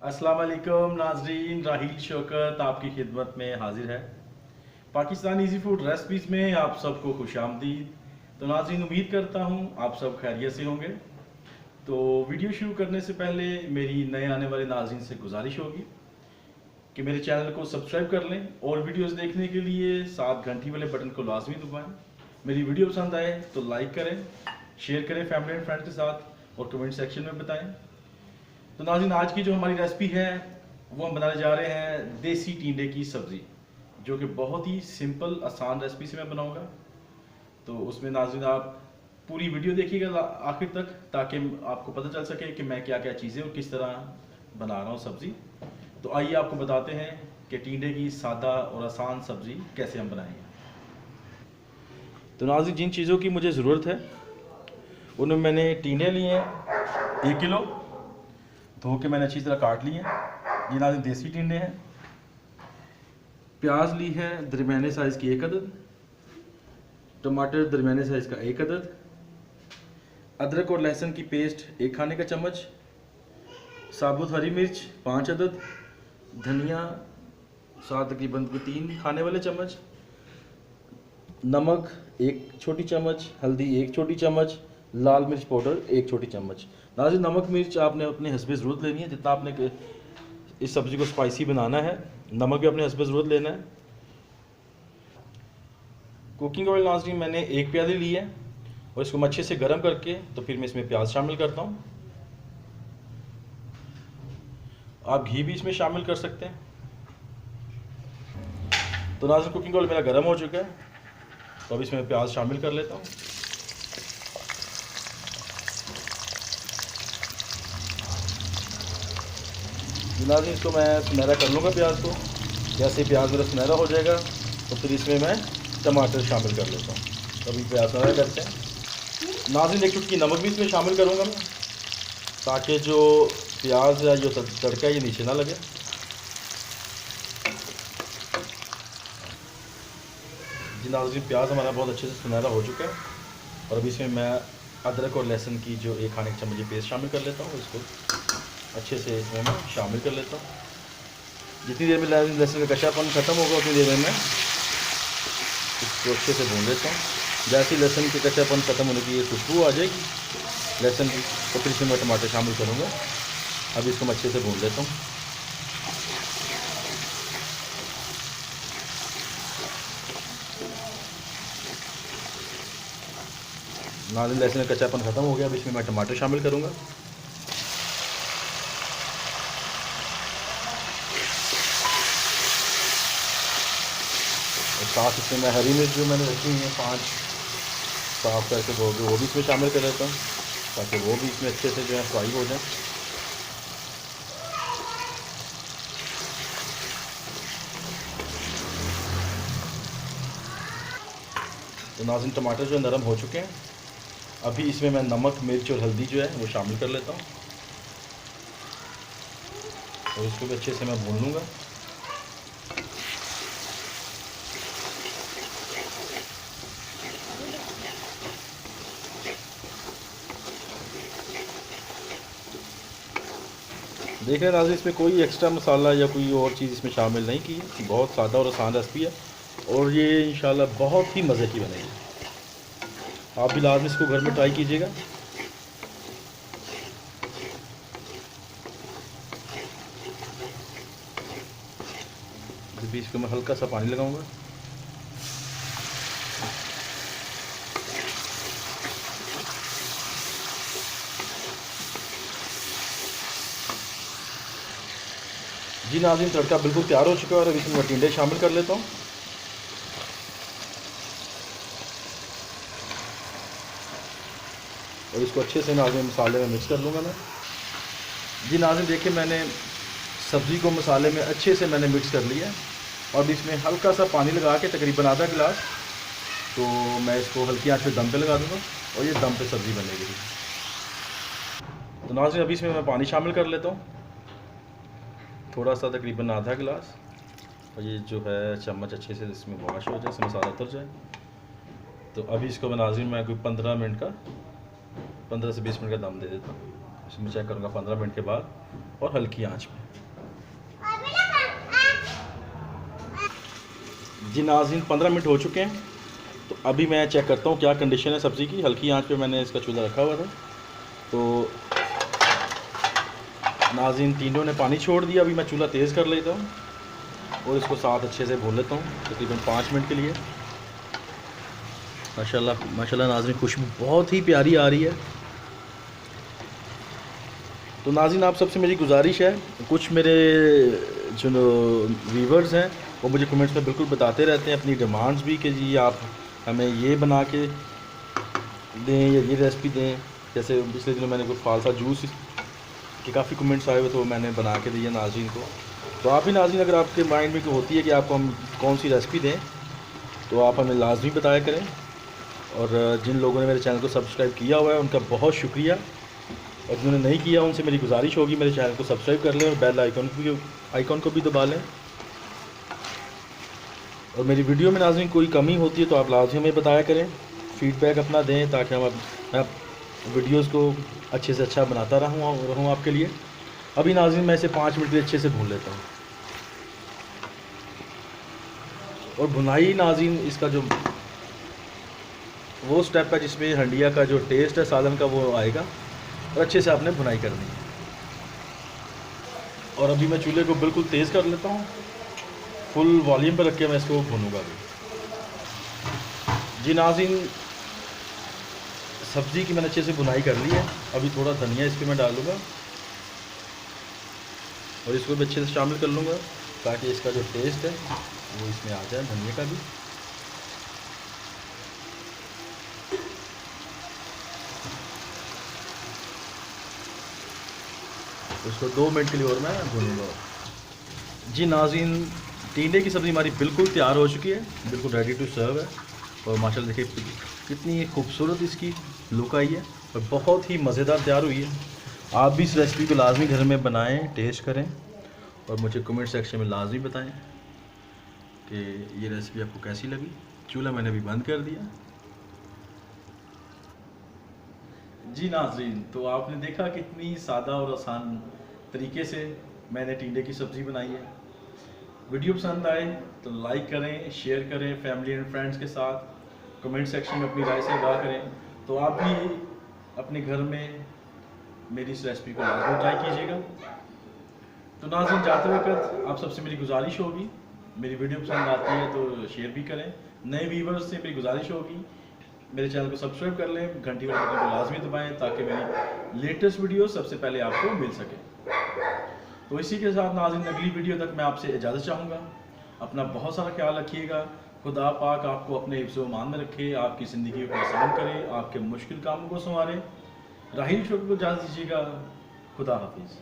अस्सलाम वालेकुम नाजरीन, राहील शौकत आपकी खिदमत में हाजिर है। पाकिस्तान इजी फूड रेसिपीज़ में आप सबको खुशामदीद। तो नाजरीन, उम्मीद करता हूँ आप सब खैरियत से होंगे। तो वीडियो शुरू करने से पहले मेरी नए आने वाले नाजरीन से गुजारिश होगी कि मेरे चैनल को सब्सक्राइब कर लें और वीडियोस देखने के लिए साथ घंटी वाले बटन को लाजमी दबाएं। मेरी वीडियो पसंद आए तो लाइक करें, शेयर करें फैमिली एंड फ्रेंड्स के साथ और कमेंट सेक्शन में बताएं। तो नाज़रीन, आज की जो हमारी रेसिपी है वो हम बनाने जा रहे हैं देसी टींडे की सब्ज़ी, जो कि बहुत ही सिंपल आसान रेसिपी से मैं बनाऊंगा। तो उसमें नाज़रीन आप पूरी वीडियो देखिएगा आखिर तक, ताकि आपको पता चल सके कि मैं क्या क्या चीज़ें और किस तरह बना रहा हूँ सब्ज़ी। तो आइए आपको बताते हैं कि टींडे की सादा और आसान सब्ज़ी कैसे हम बनाएंगे। तो नाज़रीन, जिन चीज़ों की मुझे ज़रूरत है उनमें मैंने टींडे लिए हैं 1 किलो, धो के मैंने अच्छी तरह काट लिए हैं। ये नाज़रीन देसी टिंडे हैं। प्याज ली है दरमियाने साइज़ की 1 अदद, टमाटर दरमियाने साइज़ का 1 अदद, अदरक और लहसुन की पेस्ट 1 खाने का चम्मच, साबुत हरी मिर्च 5 अदद, धनिया साथ तकरीबन 3 खाने वाले चम्मच, नमक 1 छोटी चम्मच, हल्दी 1 छोटी चम्मच, लाल मिर्च पाउडर 1 छोटी चम्मच। नाज़रीन, नमक मिर्च आपने अपने हस्बे ज़रूरत लेनी है, जितना आपने इस सब्ज़ी को स्पाइसी बनाना है नमक भी अपने हस्बे ज़रूरत लेना है। कुकिंग ऑयल नाज़रीन मैंने 1 प्याली ली है और इसको मैं अच्छे से गर्म करके तो फिर मैं इसमें प्याज शामिल करता हूँ। आप घी भी इसमें शामिल कर सकते हैं। तो नाज़रीन, कुकिंग ऑयल मेरा गर्म हो चुका है, तो अब इसमें प्याज शामिल कर लेता हूँ। नाज़रीन, इसको मैं सुनहरा कर लूँगा प्याज को। जैसे प्याज मेरा सुनहरा हो जाएगा तो फिर इसमें मैं टमाटर शामिल कर लेता हूँ। अभी प्याज सुनहरा करते हैं। नाज़रीन, 1 चुटकी नमक भी इसमें शामिल करूँगा मैं, ताकि जो प्याज या जो तड़का है ये नीचे ना लगे। जी नाज़रीन, प्याज हमारा बहुत अच्छे से सुनहरा हो चुका है और अभी इसमें मैं अदरक और लहसुन की जो 1 खाने का चम्मच पेस्ट शामिल कर लेता हूँ। इसको अच्छे से इसमें मैं शामिल कर लेता हूँ। जितनी देर में लहसुन का कच्चापन ख़त्म होगा उतनी देर में मैं इसको अच्छे से भून लेता हूँ। जैसे ही लहसुन के कच्चापन ख़त्म होने की ये खुशबू आ जाएगी लहसुन की, तो फिर इसमें मैं टमाटर शामिल करूँगा। अब इसको मैं अच्छे से भून लेता हूँ। नाज़रीन, लहसुन का कच्चापन ख़त्म हो गया, अब इसमें मैं टमाटर शामिल करूँगा। और साथ इसमें मैं हरी मिर्च जो मैंने रखी हुई है 5 साफ करके वो भी इसमें शामिल कर लेता हूँ, ताकि वो भी इसमें अच्छे से जो है फ्राई हो जाए। तो नाज़रीन, टमाटर जो नरम हो चुके हैं, अभी इसमें मैं नमक मिर्च और हल्दी जो है वो शामिल कर लेता हूँ और इसको भी अच्छे से मैं भून लूँगा। देख रहे हैं नाज़रीन, इसमें कोई एक्स्ट्रा मसाला या कोई और चीज़ इसमें शामिल नहीं की है। बहुत सादा और आसान रेसिपी है और ये इंशाल्लाह बहुत ही मज़े की बनेगी। आप भी लाजमी इसको घर में ट्राई कीजिएगा। बीच को मैं हल्का सा पानी लगाऊंगा। जी नाज़रीन, तड़का बिल्कुल तैयार हो चुका है और अब इसमें मैं टिंडे शामिल कर लेता हूँ। और इसको अच्छे से नाज़रीन मसाले में मिक्स कर लूँगा मैं। जी नाज़रीन, देखिए मैंने सब्ज़ी को मसाले में अच्छे से मैंने मिक्स कर लिया है और इसमें हल्का सा पानी लगा के तकरीबन आधा गिलास, तो मैं इसको हल्की आंच पे दम पे लगा दूँगा और ये दम पे सब्ज़ी बनेगी। तो नाज़रीन, अभी इसमें मैं पानी शामिल कर लेता हूँ, थोड़ा सा तकरीबन आधा गिलास, और ये जो है चम्मच अच्छे से इसमें वॉश हो जाए, इसमें मसाला उतर जाए। तो अभी इसको मैं नाज़रीन मैं कोई 15 मिनट का 15 से 20 मिनट का दम दे देता हूँ। इसमें चेक करूँगा 15 मिनट के बाद, और हल्की आंच में। जी नाज़रीन 15 मिनट हो चुके हैं, तो अभी मैं चेक करता हूँ क्या कंडीशन है सब्ज़ी की। हल्की आंच पे मैंने इसका चूल्हा रखा हुआ था। तो नाज़रीन तीनों ने पानी छोड़ दिया। अभी मैं चूल्हा तेज़ कर लेता हूँ और इसको साथ अच्छे से भून लेता हूँ तकरीबन 5 मिनट के लिए। माशाल्लाह माशाल्लाह नाज़रीन खुशबू बहुत ही प्यारी आ रही है। तो नाज़रीन आप सबसे मेरी गुजारिश है, कुछ मेरे जो व्यूवर्स हैं वो मुझे कमेंट्स में बिल्कुल बताते रहते हैं अपनी डिमांड्स भी कि जी आप हमें ये बना के दें या ये रेसिपी दें। जैसे पिछले दिनों मैंने कोई फालसा जूस के काफ़ी कमेंट्स आए हुए तो मैंने बना के दिया नाज़रीन को। तो आप भी नाज़रीन अगर आपके माइंड में होती है कि आपको हम कौन सी रेसिपी दें तो आप हमें लाजमी बताया करें। और जिन लोगों ने मेरे चैनल को सब्सक्राइब किया हुआ है उनका बहुत शुक्रिया, और जिन्होंने नहीं किया उनसे मेरी गुजारिश होगी मेरे चैनल को सब्सक्राइब कर लें और बेल आइकॉन को भी दबा लें। और मेरी वीडियो में नाज़रीन कोई कमी होती है तो आप लाजमी हमें बताया करें, फीडबैक अपना दें ताकि मैं वीडियोस को अच्छे से अच्छा बनाता रहूँ आपके लिए। अभी नाज़रीन मैं इसे 5 मिनट के लिए अच्छे से भून लेता हूँ। और भुनाई नाज़रीन इसका जो वो स्टेप है जिसमें हंडिया का जो टेस्ट है सालन का वो आएगा, और अच्छे से आपने भुनाई करनी है। और अभी मैं चूल्हे को बिल्कुल तेज़ कर लेता हूँ, फुल वॉल्यूम पर रख के मैं इसको भूनूंगा अभी। जी नाज़रीन सब्ज़ी की मैंने अच्छे से भुनाई कर ली है। अभी थोड़ा धनिया इसमें मैं डालूँगा और इसको भी अच्छे से शामिल कर लूँगा ताकि इसका जो टेस्ट है वो इसमें आ जाए धनिया का भी। इसको 2 मिनट के लिए और मैं भूनूंगा। जी नाज़रीन टींडे की सब्ज़ी हमारी बिल्कुल तैयार हो चुकी है, बिल्कुल रेडी टू सर्व है। और माशाल्लाह देखिए कितनी खूबसूरत इसकी लुक आई है और बहुत ही मज़ेदार तैयार हुई है। आप भी इस रेसिपी को लाजमी घर में बनाएं, टेस्ट करें और मुझे कमेंट सेक्शन में लाजमी बताएं कि ये रेसिपी आपको कैसी लगी। चूल्हा मैंने अभी बंद कर दिया। जी नाज़रीन तो आपने देखा कितनी सादा और आसान तरीके से मैंने टींडे की सब्ज़ी बनाई है। वीडियो पसंद आए तो लाइक करें, शेयर करें फैमिली एंड फ्रेंड्स के साथ, कमेंट सेक्शन में अपनी राय से आगाह करें। तो आप भी अपने घर में मेरी इस रेसिपी को लाजमी ट्राई कीजिएगा। तो नाज़रीन जाते वक्त आप सबसे मेरी गुजारिश होगी, मेरी वीडियो पसंद आती है तो शेयर भी करें। नए व्यूवर्स से मेरी गुजारिश होगी मेरे चैनल को सब्सक्राइब कर लें, घंटी वाले बटन को लाजमी दबाएं ताकि मेरी लेटेस्ट वीडियो सबसे पहले आपको मिल सके। तो इसी के साथ नाज़रीन अगली वीडियो तक मैं आपसे इजाज़त चाहूँगा। अपना बहुत सारा ख्याल रखिएगा। खुदा पाक आपको अपने हिफ्ज़-ओ-मान में रखे, आपकी ज़िंदगी को आसान करे, आपके मुश्किल कामों को संवारे। राहील शोक को इजाज़त दीजिएगा। खुदा हाफिज़।